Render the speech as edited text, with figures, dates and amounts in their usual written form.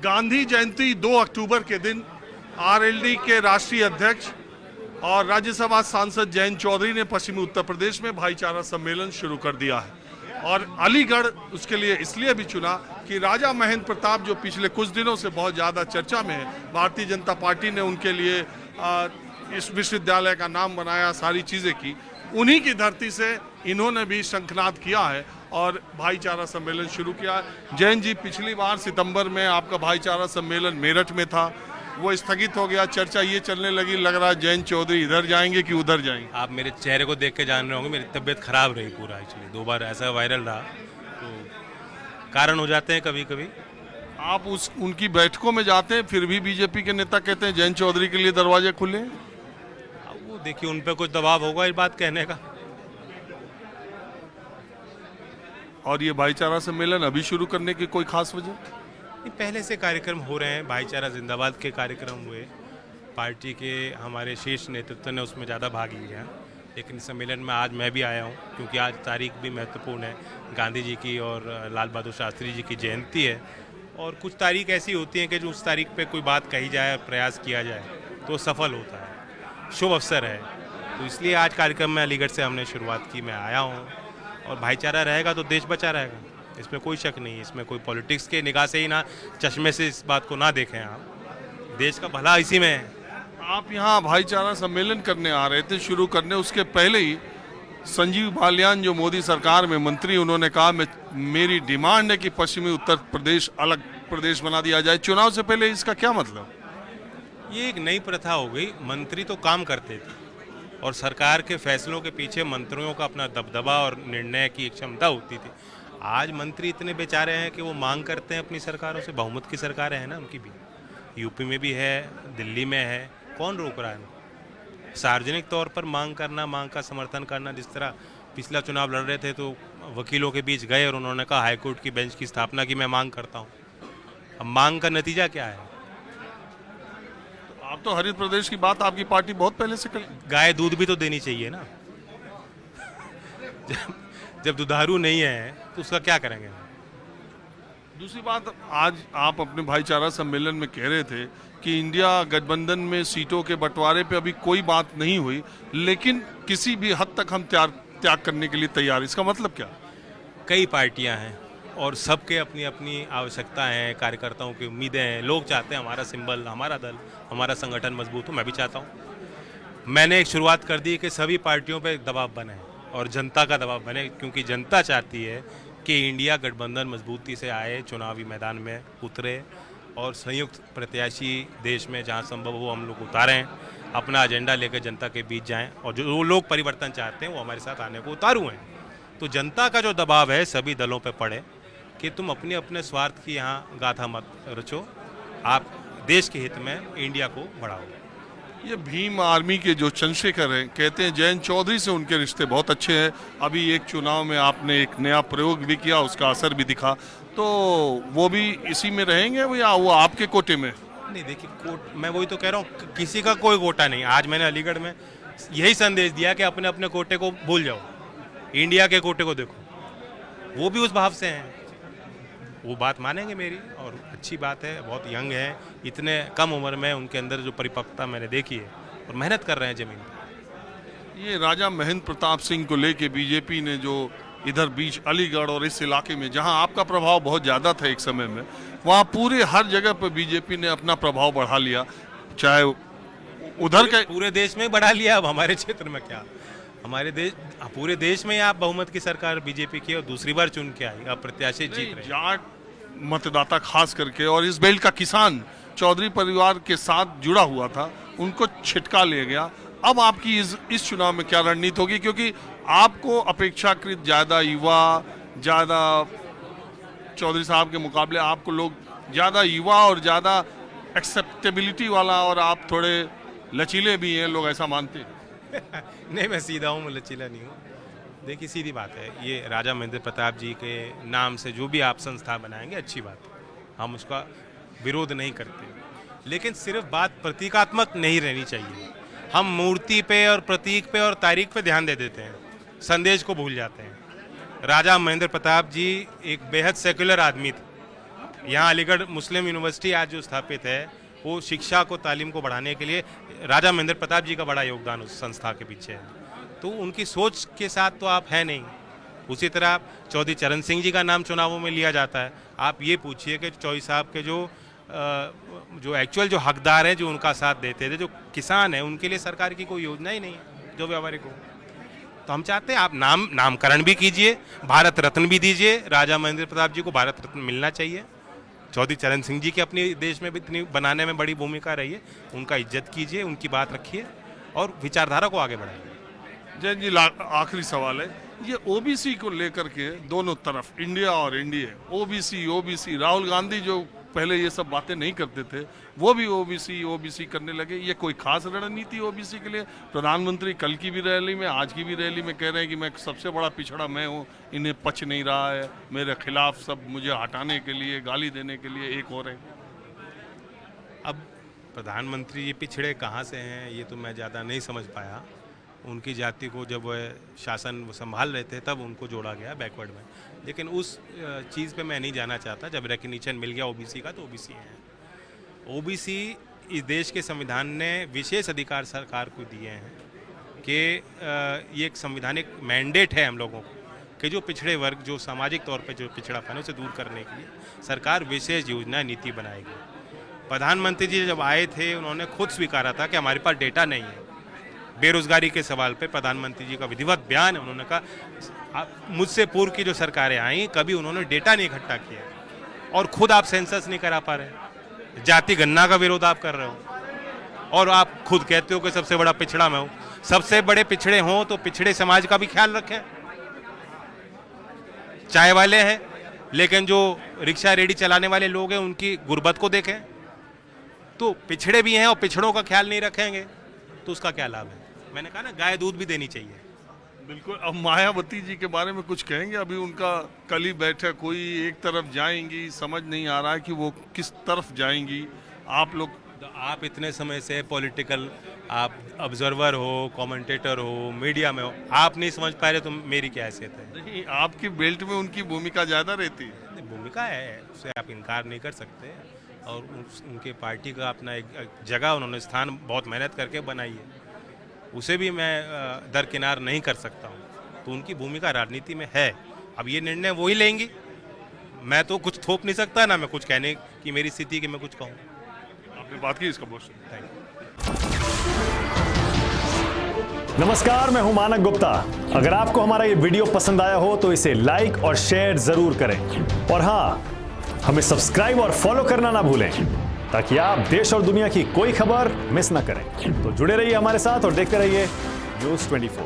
गांधी जयंती 2 अक्टूबर के दिन आरएलडी के राष्ट्रीय अध्यक्ष और राज्यसभा सांसद जयंत चौधरी ने पश्चिमी उत्तर प्रदेश में भाईचारा सम्मेलन शुरू कर दिया है और अलीगढ़ उसके लिए इसलिए भी चुना कि राजा महेंद्र प्रताप जो पिछले कुछ दिनों से बहुत ज़्यादा चर्चा में है, भारतीय जनता पार्टी ने उनके लिए इस विश्वविद्यालय का नाम बनाया, सारी चीज़ें की, उन्हीं की धरती से इन्होंने भी शंखनाद किया है और भाईचारा सम्मेलन शुरू किया है। जैन जी, पिछली बार सितंबर में आपका भाईचारा सम्मेलन मेरठ में था, वो स्थगित हो गया। चर्चा ये चलने लगी, लग रहा है जयंत चौधरी इधर जाएंगे कि उधर जाएंगे। आप मेरे चेहरे को देख के जान रहे होंगे मेरी तबीयत खराब रही पूरा, एक्चुअली 2 बार ऐसा वायरल रहा, तो कारण हो जाते हैं कभी कभी। आप उनकी बैठकों में जाते हैं, फिर भी बीजेपी के नेता कहते हैं जयंत चौधरी के लिए दरवाजे खुले हैं। वो देखिए उन पर कुछ दबाव होगा इस बात कहने का। और ये भाईचारा सम्मेलन अभी शुरू करने की कोई खास वजह? पहले से कार्यक्रम हो रहे हैं, भाईचारा जिंदाबाद के कार्यक्रम हुए, पार्टी के हमारे शीर्ष नेतृत्व ने उसमें ज़्यादा भाग लिया, लेकिन सम्मेलन में आज मैं भी आया हूँ क्योंकि आज तारीख भी महत्वपूर्ण है, गांधी जी की और लाल बहादुर शास्त्री जी की जयंती है। और कुछ तारीख ऐसी होती हैं कि जो उस तारीख पे कोई बात कही जाए, प्रयास किया जाए तो सफल होता है, शुभ अवसर है। तो इसलिए आज कार्यक्रम में अलीगढ़ से हमने शुरुआत की, मैं आया हूँ। और भाईचारा रहेगा तो देश बचा रहेगा, इसमें कोई शक नहीं है। इसमें कोई पॉलिटिक्स के निगाह से ही ना, चश्मे से इस बात को ना देखें आप, देश का भला इसी में है। आप यहाँ भाईचारा सम्मेलन करने आ रहे थे, शुरू करने, उसके पहले ही संजीव बालियान जो मोदी सरकार में मंत्री, उन्होंने कहा मेरी डिमांड है कि पश्चिमी उत्तर प्रदेश अलग प्रदेश बना दिया जाए। चुनाव से पहले इसका क्या मतलब? ये एक नई प्रथा हो गई। मंत्री तो काम करते थे और सरकार के फैसलों के पीछे मंत्रियों का अपना दबदबा और निर्णय की क्षमता होती थी। आज मंत्री इतने बेचारे हैं कि वो मांग करते हैं अपनी सरकारों से, बहुमत की सरकारें हैं ना उनकी भी, यूपी में भी है, दिल्ली में है, कौन रोक रहा है? सार्वजनिक तौर पर मांग करना, मांग का समर्थन करना, जिस तरह पिछला चुनाव लड़ रहे थे तो वकीलों के बीच गए और उन्होंने कहा हाईकोर्ट की बेंच की स्थापना की मैं मांग करता हूँ। अब मांग का नतीजा क्या है? आप तो हरित प्रदेश की बात आपकी पार्टी बहुत पहले से कर। गाय दूध भी तो देनी चाहिए ना। जब दुधारू नहीं है तो उसका क्या करेंगे? दूसरी बात, आज आप अपने भाईचारा सम्मेलन में कह रहे थे कि इंडिया गठबंधन में सीटों के बंटवारे पे अभी कोई बात नहीं हुई, लेकिन किसी भी हद तक हम त्याग करने के लिए तैयार। इसका मतलब क्या? कई पार्टियां हैं और सबके अपनी अपनी आवश्यकता है, कार्यकर्ताओं की उम्मीदें हैं। लोग चाहते हैं हमारा सिंबल, हमारा दल, हमारा संगठन मजबूत हो। मैं भी चाहता हूँ। मैंने एक शुरुआत कर दी कि सभी पार्टियों पे दबाव बने और जनता का दबाव बने, क्योंकि जनता चाहती है कि इंडिया गठबंधन मजबूती से आए, चुनावी मैदान में उतरे और संयुक्त प्रत्याशी देश में जहाँ संभव हो हम लोग उतारें, अपना एजेंडा लेकर जनता के बीच जाएं और जो लोग परिवर्तन चाहते हैं वो हमारे साथ आने को उतारू हैं। तो जनता का जो दबाव है सभी दलों पे पड़े कि तुम अपने अपने स्वार्थ की यहाँ गाथा मत रचो, आप देश के हित में इंडिया को बढ़ाओ। ये भीम आर्मी के जो चंद्रशेखर हैं, कहते हैं जयंत चौधरी से उनके रिश्ते बहुत अच्छे हैं। अभी एक चुनाव में आपने एक नया प्रयोग भी किया, उसका असर भी दिखा, तो वो भी इसी में रहेंगे या वो आपके कोटे में? नहीं, देखिए मैं वही तो कह रहा हूँ, किसी का कोई कोटा नहीं। आज मैंने अलीगढ़ में यही संदेश दिया कि अपने अपने कोटे को भूल जाओ, इंडिया के कोटे को देखो। वो भी उस भाव से हैं, वो बात मानेंगे मेरी, और अच्छी बात है। बहुत यंग है, इतने कम उम्र में उनके अंदर जो परिपक्वता मैंने देखी है और मेहनत कर रहे हैं जमीन पर। ये राजा महेंद्र प्रताप सिंह को लेके बीजेपी ने जो इधर बीच अलीगढ़ और इस इलाके में जहां आपका प्रभाव बहुत ज़्यादा था एक समय में, वहां पूरे हर जगह पर बीजेपी ने अपना प्रभाव बढ़ा लिया, चाहे उधर के पूरे देश में बढ़ा लिया। अब हमारे क्षेत्र में क्या, हमारे देश, पूरे देश में आप बहुमत की सरकार बीजेपी की और दूसरी बार चुन के आई, अब प्रत्याशी जीत रहे। जाट मतदाता खास करके और इस बेल्ट का किसान चौधरी परिवार के साथ जुड़ा हुआ था, उनको छिटका ले गया। अब आपकी इस चुनाव में क्या रणनीति होगी? क्योंकि आपको अपेक्षाकृत ज़्यादा युवा, ज़्यादा चौधरी साहब के मुकाबले आपको लोग ज़्यादा युवा और ज़्यादा एक्सेप्टेबिलिटी वाला, और आप थोड़े लचीले भी हैं, लोग ऐसा मानते हैं। नहीं, मैं सीधा हूँ, मैं लचीला नहीं हूँ। देखिए सीधी बात है, ये राजा महेंद्र प्रताप जी के नाम से जो भी आप संस्था बनाएंगे अच्छी बात है, हम उसका विरोध नहीं करते, लेकिन सिर्फ बात प्रतीकात्मक नहीं रहनी चाहिए। हम मूर्ति पे और प्रतीक पे और तारीख पे ध्यान दे देते हैं, संदेश को भूल जाते हैं। राजा महेंद्र प्रताप जी एक बेहद सेक्युलर आदमी थे, यहाँ अलीगढ़ मुस्लिम यूनिवर्सिटी आज जो स्थापित है वो शिक्षा को, तालीम को बढ़ाने के लिए राजा महेंद्र प्रताप जी का बड़ा योगदान उस संस्था के पीछे है। तो उनकी सोच के साथ तो आप हैं नहीं। उसी तरह आप चौधरी चरण सिंह जी का नाम चुनावों में लिया जाता है। आप ये पूछिए कि चौधरी साहब के जो एक्चुअल जो हकदार हैं, जो उनका साथ देते थे, जो किसान हैं, उनके लिए सरकार की कोई योजना ही नहीं है जो व्यावहारिक हो। तो हम चाहते हैं आप नामकरण भी कीजिए, भारत रत्न भी दीजिए। राजा महेंद्र प्रताप जी को भारत रत्न मिलना चाहिए। चौधरी चरण सिंह जी की अपनी देश में भी इतनी बनाने में बड़ी भूमिका रही है, उनका इज्जत कीजिए, उनकी बात रखिए और विचारधारा को आगे बढ़ाइए। जैन जी, आखिरी सवाल है, ये ओबीसी को लेकर के दोनों तरफ, इंडिया और एनडीए, ओबीसी, राहुल गांधी जो पहले ये सब बातें नहीं करते थे, वो भी ओबीसी करने लगे। ये कोई खास रणनीति ओबीसी के लिए? प्रधानमंत्री कल की भी रैली में, आज की भी रैली में कह रहे हैं कि मैं सबसे बड़ा पिछड़ा मैं हूँ, इन्हें पच नहीं रहा है, मेरे खिलाफ सब मुझे हटाने के लिए, गाली देने के लिए एक हो रहे हैं। अब प्रधानमंत्री ये पिछड़े कहाँ से हैं ये तो मैं ज़्यादा नहीं समझ पाया। उनकी जाति को जब वह शासन संभाल रहे थे तब उनको जोड़ा गया बैकवर्ड में, लेकिन उस चीज़ पे मैं नहीं जाना चाहता। जब रिकग्निशन मिल गया ओबीसी का तो ओबीसी हैं। ओबीसी इस देश के संविधान ने विशेष अधिकार सरकार को दिए हैं कि ये एक संवैधानिक मैंडेट है हम लोगों को कि जो पिछड़े वर्ग, जो सामाजिक तौर पे जो पिछड़ापन है उसे दूर करने के लिए सरकार विशेष योजना नीति बनाएगी। प्रधानमंत्री जी जब आए थे उन्होंने खुद स्वीकारा था कि हमारे पास डेटा नहीं है। बेरोजगारी के सवाल पे प्रधानमंत्री जी का विधिवत बयान है, उन्होंने कहा मुझसे पूर्व की जो सरकारें आई कभी उन्होंने डेटा नहीं इकट्ठा किया और खुद आप सेंसस नहीं करा पा रहे। जाति गणना का विरोध आप कर रहे हो और आप खुद कहते हो कि सबसे बड़ा पिछड़ा मैं हूं। सबसे बड़े पिछड़े हों तो पिछड़े समाज का भी ख्याल रखें। चाय वाले हैं लेकिन जो रिक्शा रेडी चलाने वाले लोग हैं उनकी गुर्बत को देखें। तो पिछड़े भी हैं और पिछड़ों का ख्याल नहीं रखेंगे तो उसका क्या लाभ है? मैंने कहा ना, गाय दूध भी देनी चाहिए। बिल्कुल। अब मायावती जी के बारे में कुछ कहेंगे? अभी उनका कल ही बैठक हुई, एक तरफ जाएंगी, समझ नहीं आ रहा है कि वो किस तरफ जाएंगी। आप लोग, आप इतने समय से पॉलिटिकल, आप ऑब्जर्वर हो, कमेंटेटर हो, मीडिया में हो, आप नहीं समझ पा रहे तो मेरी क्या हैसियत है? नहीं, आपकी बेल्ट में उनकी भूमिका ज़्यादा रहती है। भूमिका है, उससे आप इनकार नहीं कर सकते। और उनके पार्टी का अपना एक जगह, उन्होंने स्थान बहुत मेहनत करके बनाई है, उसे भी मैं दरकिनार नहीं कर सकता हूँ। तो उनकी भूमिका राजनीति में है। अब ये निर्णय वो ही लेंगी, मैं तो कुछ थोप नहीं सकता, ना मैं कुछ कहने की मेरी स्थिति कि मैं कुछ कहूँ। आपने बात की, इसका बहुत थैंक यू। नमस्कार, मैं हूं मानक गुप्ता। अगर आपको हमारा ये वीडियो पसंद आया हो तो इसे लाइक और शेयर जरूर करें और हाँ, हमें सब्सक्राइब और फॉलो करना ना भूलें ताकि आप देश और दुनिया की कोई खबर मिस ना करें। तो जुड़े रहिए हमारे साथ और देखते रहिए न्यूज़ 24।